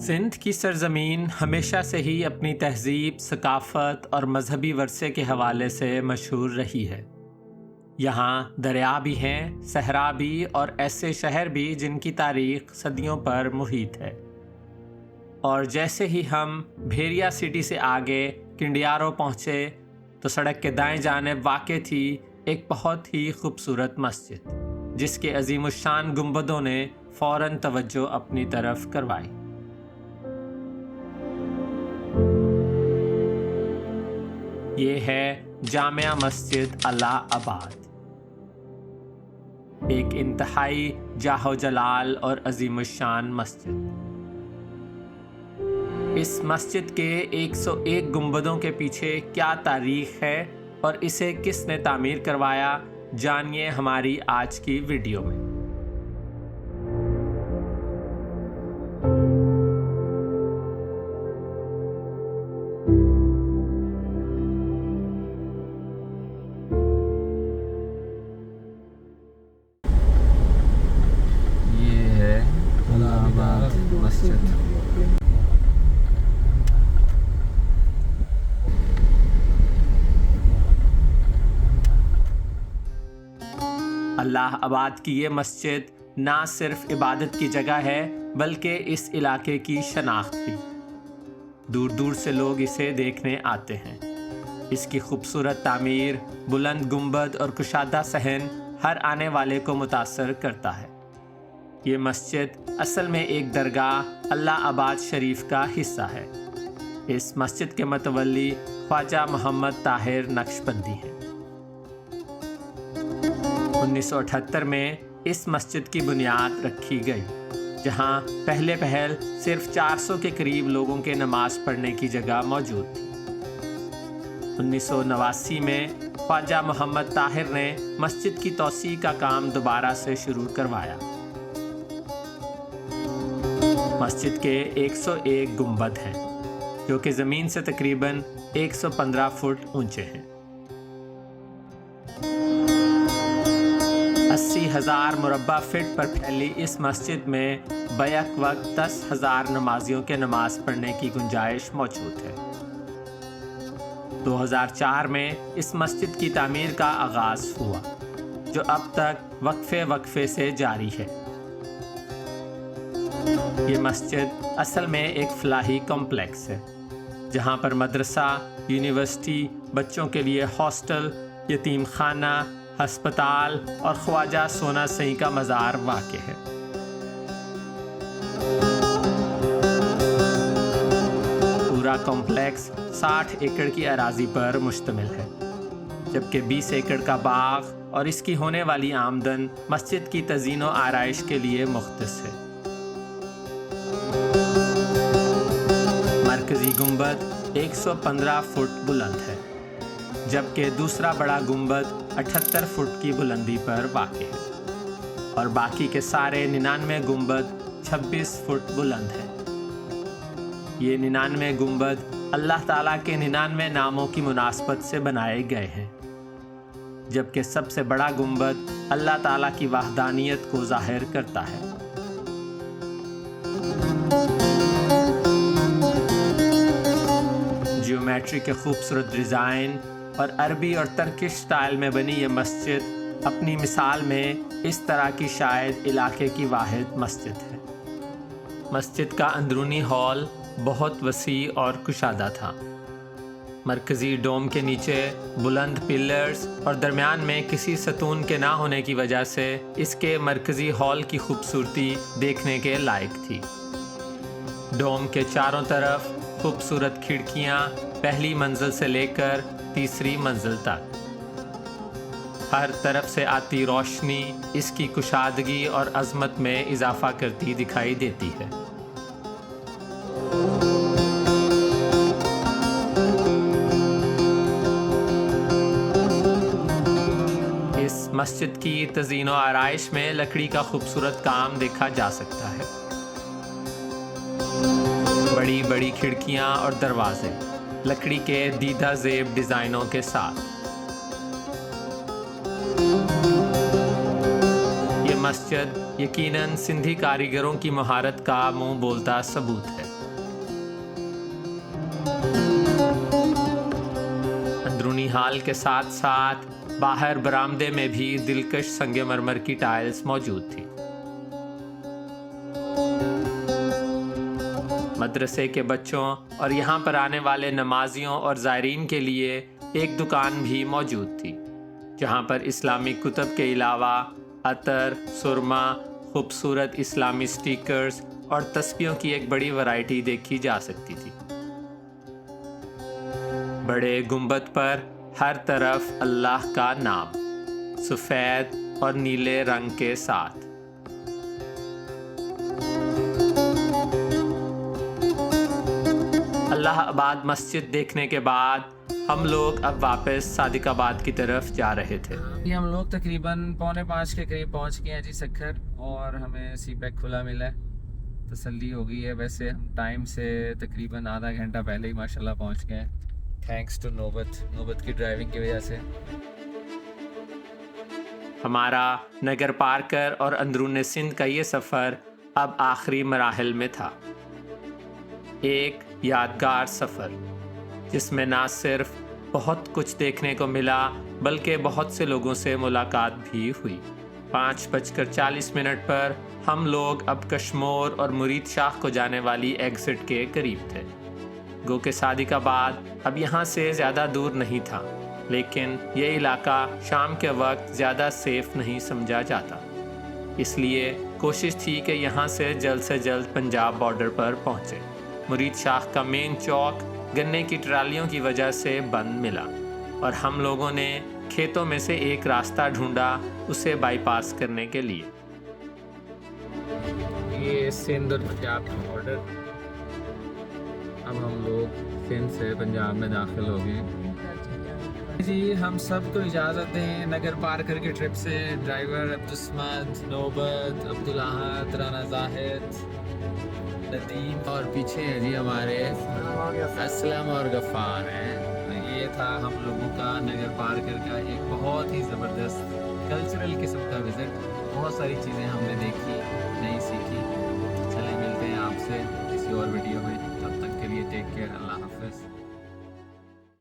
سندھ کی سرزمین ہمیشہ سے ہی اپنی تہذیب، ثقافت اور مذہبی ورثے کے حوالے سے مشہور رہی ہے۔ یہاں دریا بھی ہیں، صحرا بھی اور ایسے شہر بھی جن کی تاریخ صدیوں پر محیط ہے۔ اور جیسے ہی ہم بھیریا سٹی سے آگے کنڈیارو پہنچے تو سڑک کے دائیں جانب واقع تھی ایک بہت ہی خوبصورت مسجد، جس کے عظیم الشان گنبدوں نے فوراً توجہ اپنی طرف کروائی۔ یہ ہے جامع مسجد اللہ آباد، ایک انتہائی جاہ و جلال اور عظیم الشان مسجد۔ اس مسجد کے 101 گنبدوں کے پیچھے کیا تاریخ ہے اور اسے کس نے تعمیر کروایا، جانیے ہماری آج کی ویڈیو میں۔ یہ ہے اللہ آباد مسجد۔ اللہ آباد کی یہ مسجد نہ صرف عبادت کی جگہ ہے بلکہ اس علاقے کی شناخت بھی۔ دور دور سے لوگ اسے دیکھنے آتے ہیں۔ اس کی خوبصورت تعمیر، بلند گنبد اور کشادہ صحن ہر آنے والے کو متاثر کرتا ہے۔ یہ مسجد اصل میں ایک درگاہ اللہ آباد شریف کا حصہ ہے۔ اس مسجد کے متولی خواجہ محمد طاہر نقشبندی ہیں۔ 1978 میں اس مسجد کی بنیاد رکھی گئی، جہاں پہلے پہل صرف 400 کے قریب لوگوں کے نماز پڑھنے کی جگہ موجود تھی۔ 1989 میں خواجہ محمد طاہر نے مسجد کی توسیع کا کام دوبارہ سے شروع کروایا۔ مسجد کے 101 گنبد ہیں، جو کہ زمین سے تقریباً 115 فٹ اونچے ہیں۔ 80,000 مربع فٹ پر پھیلی اس مسجد میں بیک وقت 10,000 نمازیوں کے نماز پڑھنے کی گنجائش موجود ہے۔ 2004 میں اس مسجد کی تعمیر کا آغاز ہوا، جو اب تک وقفے سے جاری ہے۔ یہ مسجد اصل میں ایک فلاحی کمپلیکس ہے، جہاں پر مدرسہ، یونیورسٹی، بچوں کے لیے ہاسٹل، یتیم خانہ، ہسپتال اور خواجہ سونا سنگھ کا مزار واقع ہے۔ پورا کمپلیکس 60 ایکڑ کی اراضی پر مشتمل ہے، جبکہ 20 ایکڑ کا باغ اور اس کی ہونے والی آمدن مسجد کی تزئین و آرائش کے لیے مختص ہے۔ مرکزی گنبد 115 فٹ بلند ہے، جبکہ دوسرا بڑا گنبد 78 فٹ کی بلندی پر واقع ہے، اور باقی کے سارے 99 گنبد 26 فٹ بلند ہیں۔ یہ 99 گنبد اللہ تعالیٰ کے 99 ناموں کی مناسبت سے بنائے گئے ہیں، جبکہ سب سے بڑا گنبد اللہ تعالیٰ کی وحدانیت کو ظاہر کرتا ہے۔ جیومیٹری کے خوبصورت ڈیزائن اور عربی اور ترکش سٹائل میں بنی یہ مسجد اپنی مثال میں اس طرح کی شاید علاقے کی واحد مسجد ہے۔ مسجد کا اندرونی ہال بہت وسیع اور کشادہ تھا۔ مرکزی ڈوم کے نیچے بلند پلرز اور درمیان میں کسی ستون کے نہ ہونے کی وجہ سے اس کے مرکزی ہال کی خوبصورتی دیکھنے کے لائق تھی۔ ڈوم کے چاروں طرف خوبصورت کھڑکیاں پہلی منزل سے لے کر تیسری منزل تک۔ ہر طرف سے آتی روشنی اس کی کشادگی اور عظمت میں اضافہ کرتی دکھائی دیتی ہے۔ اس مسجد کی تزئین و آرائش میں لکڑی کا خوبصورت کام دیکھا جا سکتا ہے۔ بڑی بڑی کھڑکیاں اور دروازے لکڑی کے دیدہ زیب ڈیزائنوں کے ساتھ۔ یہ مسجد یقیناً سندھی کاریگروں کی مہارت کا منہ بولتا ثبوت ہے۔ ہال کے ساتھ ساتھ باہر برآمدے میں بھی دلکش سنگ مرمر کی ٹائلز موجود تھی۔ مدرسے کے بچوں اور یہاں پر آنے والے نمازیوں اور زائرین کے لیے ایک دکان بھی موجود تھی، جہاں پر اسلامی کتب کے علاوہ عطر، سرما، خوبصورت اسلامی سٹیکرز اور تسبیحوں کی ایک بڑی ورائٹی دیکھی جا سکتی تھی۔ بڑے گنبد پر ہر طرف اللہ کا نام سفید اور نیلے رنگ کے ساتھ۔ اللہ آباد مسجد دیکھنے کے بعد ہم لوگ اب واپس صادق آباد کی طرف جا رہے تھے۔ یہ ہم لوگ تقریباً 4:45 کے قریب پہنچ گئے ہیں جی سکھر، اور ہمیں سی پیک کھلا ملا ہے، تسلی ہو گئی ہے۔ ویسے ہم ٹائم سے تقریباً آدھا گھنٹہ پہلے ہی ماشاءاللہ پہنچ گئے ہیں، تھینکس ٹو نوبت کی ڈرائیونگ کی وجہ سے۔ ہمارا نگر پارکر اور اندرون سندھ کا یہ سفر اب آخری مراحل میں تھا، ایک یادگار سفر جس میں نہ صرف بہت کچھ دیکھنے کو ملا بلکہ بہت سے لوگوں سے ملاقات بھی ہوئی۔ 5:40 پر ہم لوگ اب کشمور اور مرید شاہ کو جانے والی ایگزٹ کے قریب تھے۔ گو کہ صادق آباد اب یہاں سے زیادہ دور نہیں تھا، لیکن یہ علاقہ شام کے وقت زیادہ سیف نہیں سمجھا جاتا، اس لیے کوشش تھی کہ یہاں سے جلد پنجاب بارڈر پر پہنچے۔ مرید شاہ کا مین چوک گنے کی ٹرالیوں کی وجہ سے بند ملا، اور ہم لوگوں نے کھیتوں میں سے ایک راستہ ڈھونڈا اسے بائی پاس کرنے کے لیے۔ یہ سندھ اور پنجاب کا بارڈر، اب ہم لوگ سندھ سے پنجاب میں داخل ہو گئے جی۔ ہم سب کو اجازت دیں نگر پارکر کی ٹرپ سے، ڈرائیور عبدالصمد، نوبت، عبدالاحد، رانا زاہد، ندیم، اور پیچھے ہے جی ہمارے اسلم اور غفار ہیں۔ یہ تھا ہم لوگوں کا نگر پارکر کا ایک بہت ہی زبردست کلچرل قسم کا وزٹ۔ بہت ساری چیزیں ہم نے دیکھی، نئی سیکھی۔ چلیں ملتے ہیں آپ سے کسی اور ویڈیو میں، تب تک کے لیے ٹیک کیئر، اللہ حافظ۔